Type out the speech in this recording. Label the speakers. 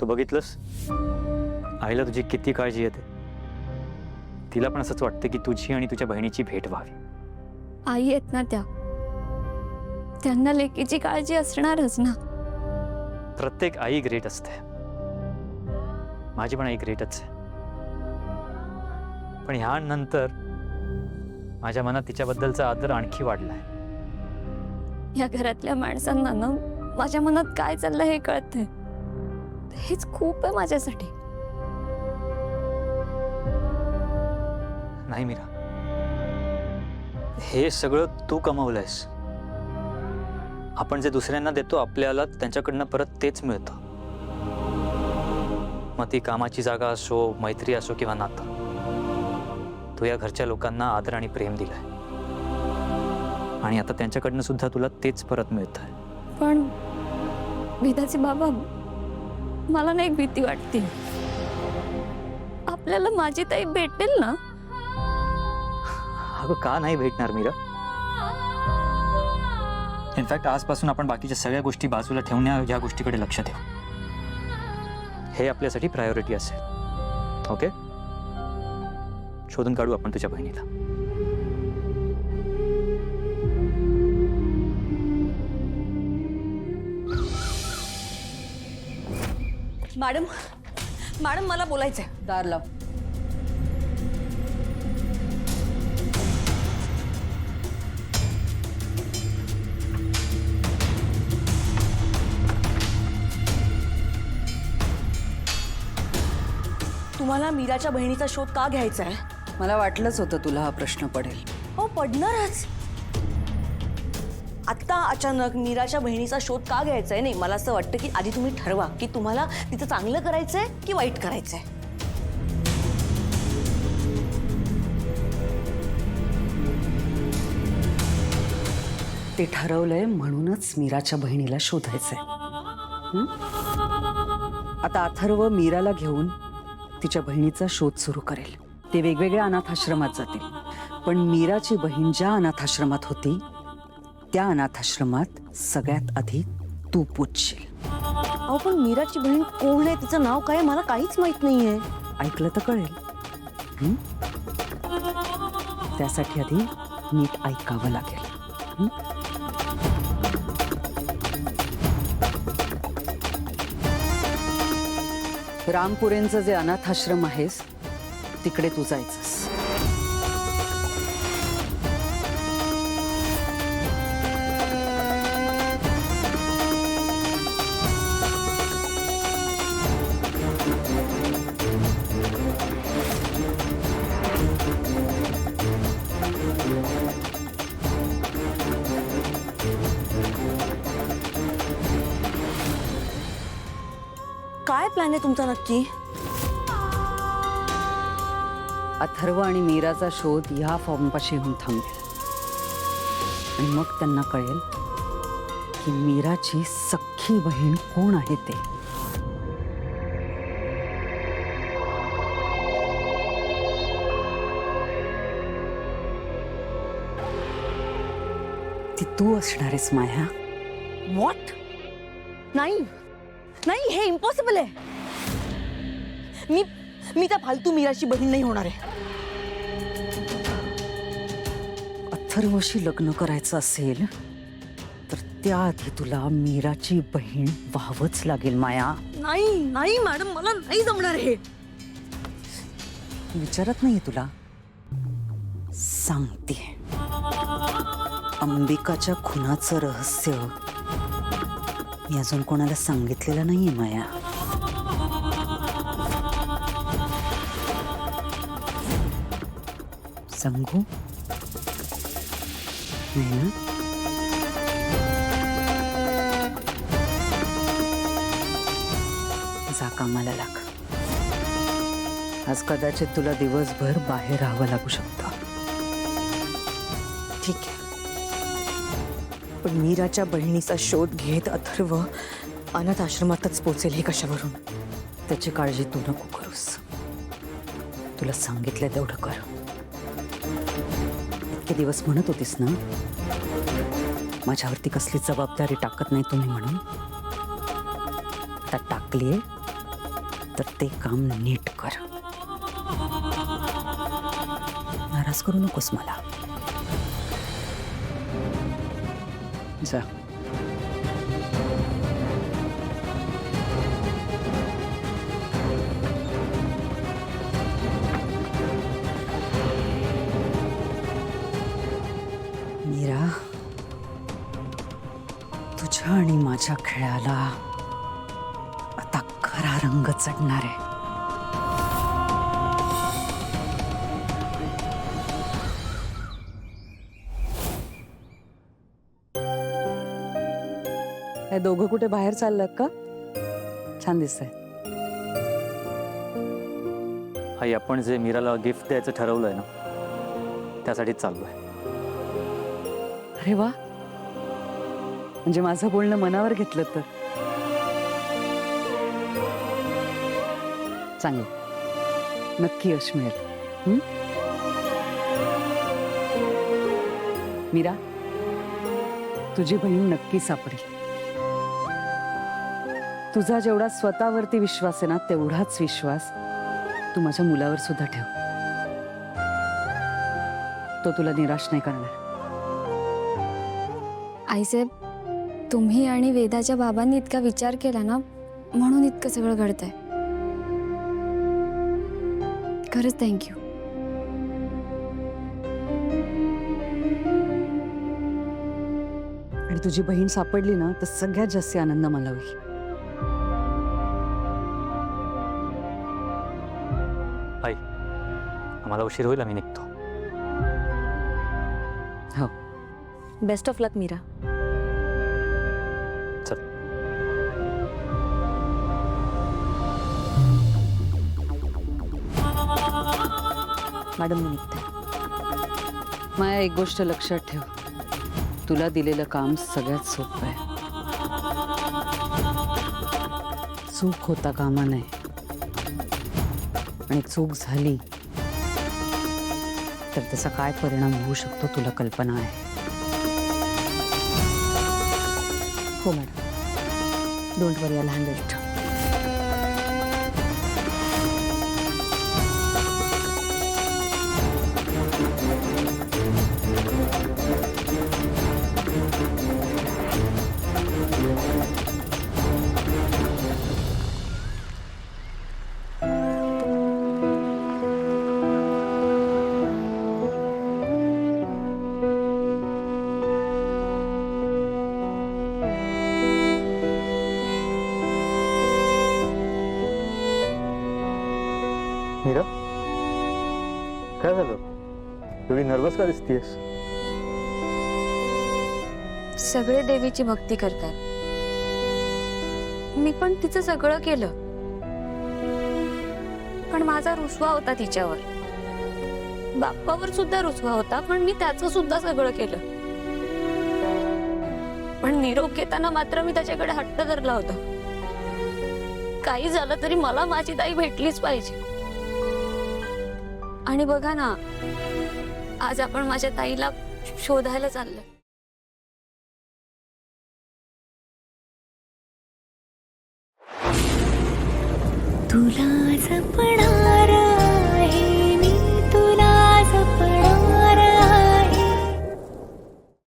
Speaker 1: तू बघितलंस आईला तुझी किती काळजी येते. तिला पण असंच वाटतं की तुझी आणि तुझ्या बहिणीची भेट व्हावी.
Speaker 2: आई आहेत ना त्यांना लेकीची काळजी असणारच ना.
Speaker 1: प्रत्येक आई ग्रेट असते. माझी पण आई ग्रेटच आहे. पण ह्यानंतर माझ्या मनात तिच्याबद्दलचा आदर आणखी वाढलाय.
Speaker 2: या घरातल्या माणसांना ना माझ्या मनात काय चाललंय हे कळतंय. हेच खूप आहे माझ्यासाठी.
Speaker 1: नाही मीरा, हे सगळं तू कमवलंयस. आपण जे दुसऱ्यांना देतो आपल्याला त्यांच्याकडनं परत तेच मिळतं. मग ती कामाची जागा असो, मैत्री असो किंवा नातं. तू या घरच्या लोकांना आदर आणि प्रेम दिलंय आणि आता त्यांच्याकडनं सुद्धा तुला तेच परत मिळतंय.
Speaker 2: पण वेदाचे बाबा, मला ना एक भीती वाटते. आपल्याला माझी ताई भेटेल ना?
Speaker 1: अगं का नाही भेटणार मीरा? इनफॅक्ट आजपासून आपण बाकीच्या सगळ्या गोष्टी बाजूला ठेवण्या या गोष्टीकडे लक्ष देऊ. हे आपल्यासाठी प्रायोरिटी असेल. ओके, शोधून काढू आपण तुझ्या बहिणीला.
Speaker 3: मॅडम मॅडम मला बोलायचंय.
Speaker 4: दार लाव.
Speaker 3: तुम्हाला मीराच्या बहिणीचा शोध का घ्यायचा आहे?
Speaker 4: मला वाटलंच होतं तुला हा प्रश्न पडेल.
Speaker 3: हो, पडणारच. आत्ता अचानक मीराच्या बहिणीचा शोध का घ्यायचा आहे? नाही, मला असं वाटतं की आधी तुम्ही ठरवा की तुम्हाला तिचं चांगलं करायचंय की वाईट करायचंय.
Speaker 4: ते ठरवलंय म्हणूनच मीराच्या बहिणीला शोधायचंय. आता अथर्व मीराला घेऊन तिच्या बहिणीचा शोध सुरू करेल. ते वेगवेगळ्या अनाथाश्रमात जातील. पण मीराची बहीण ज्या अनाथाश्रमात होती त्या अनाथाश्रमात सगळ्यात आधी तू पोचशील.
Speaker 3: अहो, पण मीराची बहीण कोण आहे, तिचं नाव काय, मला काहीच माहित नाहीये.
Speaker 4: ऐकलं तर कळेल. त्यासाठी आधी नीट ऐकावं लागेल. रामपुरेंचं जे अनाथाश्रम आहेस तिकडे तू जायचंस.
Speaker 3: काय प्लॅन आहे तुमचा नक्की?
Speaker 4: अथर्व आणि मीराचा शोध ह्या फॉर्मपाशी येऊन थांबेल आणि मग त्यांना कळेल की मीराची सख्खी बहीण कोण आहे ते. ती तू असणार आहेस माया.
Speaker 3: व्हॉट? नाही नाही, हे इम्पॉसिबल आहे. मी त्या फालतू मीराची बहीण नाही होणार आहे.
Speaker 4: अथर्वशी लग्न करायचं असेल तर त्याआधी तुला मीराची बहीण व्हावंच लागेल माया.
Speaker 3: नाही नाही मॅडम, मला नाही जमणार हे.
Speaker 4: विचारत नाहीये तुला, सांगते. अंबिकाच्या खुनाचं रहस्य मी अजून कोणाला सांगितलेलं नाहीये माया. सांगू नाही ना? जा कामाला लाग. आज कदाचित तुला दिवसभर बाहेर राहावं लागू शकतं.
Speaker 3: ठीक आहे, पण मीराच्या बहिणीचा शोध घेत अथर्व अनाथ आश्रमातच पोचेल हे कशावरून?
Speaker 4: त्याची काळजी तू नको करूस. तुला सांगितलं तेवढं कर. इतके दिवस म्हणत होतीस ना माझ्यावरती कसली जबाबदारी टाकत नाही तुम्ही म्हणून. आता टाकलीये तर ते काम नीट कर. नाराज करू नकोस मला. जा. मीरा, तुझ्या आणि माझ्या खेळाला आता खरा रंग चढणार आहे. हे दोघं कुठे बाहेर चाललात का? छान दिसतंय.
Speaker 1: आई, आपण जे मीराला गिफ्ट द्यायचं ठरवलंय ना, त्यासाठीच चाललोय.
Speaker 4: अरे वा, म्हणजे माझं बोलणं मनावर घेतलं तर चांगलं. नक्की यश मिळेल. हं? मीरा, तुझी बहीण नक्की सापडेल. तुझा जेवढा स्वतःवरती विश्वास आहे ना, तेवढाच विश्वास तू माझ्या मुलावर सुद्धा ठेव. तो तुला निराश नाही करणार.
Speaker 2: आईसाहेब, तुम्ही आणि वेदाच्या बाबांनी इतका विचार केला ना, म्हणून इतकं सगळं घडतंय. खरंच थँक्यू.
Speaker 4: आणि तुझी बहीण सापडली ना, तर सगळ्यात जास्त आनंद मला होईल.
Speaker 1: आई, आम्हाला उशीर होईल, आम्ही निघतो.
Speaker 4: हो.
Speaker 3: बेस्ट ऑफ लक मीरा.
Speaker 1: चल.
Speaker 3: मॅडम मी निघते.
Speaker 4: माया, एक गोष्ट लक्षात ठेव. तुला दिलेलं काम सगळ्यात सोपं आहे. चूक होता कामा नये. आणि चूक झाली तर त्याचा काय परिणाम होऊ शकतो तुला कल्पना आहे.
Speaker 3: हो madam, don't worry, I will handle it.
Speaker 1: Meera, काय झालं? एवढी नर्वस का दिसतीयस?
Speaker 2: सगळे देवीची भक्ती करतात. मी पण तिचं सगळं केलं, पण माझा रुसवा होता तिच्यावर. बाप्पावर सुद्धा रुसवा होता, पण मी त्याचं सुद्धा सगळं केलं. पण निरोप घेताना मात्र मी त्याच्याकडे हट्ट धरला होता. काही झालं तरी मला माझी ताई भेटलीच पाहिजे. आणि बघा ना, आज आपण माझ्या ताईला शोधायला चाललोय.
Speaker 5: तुला जपणार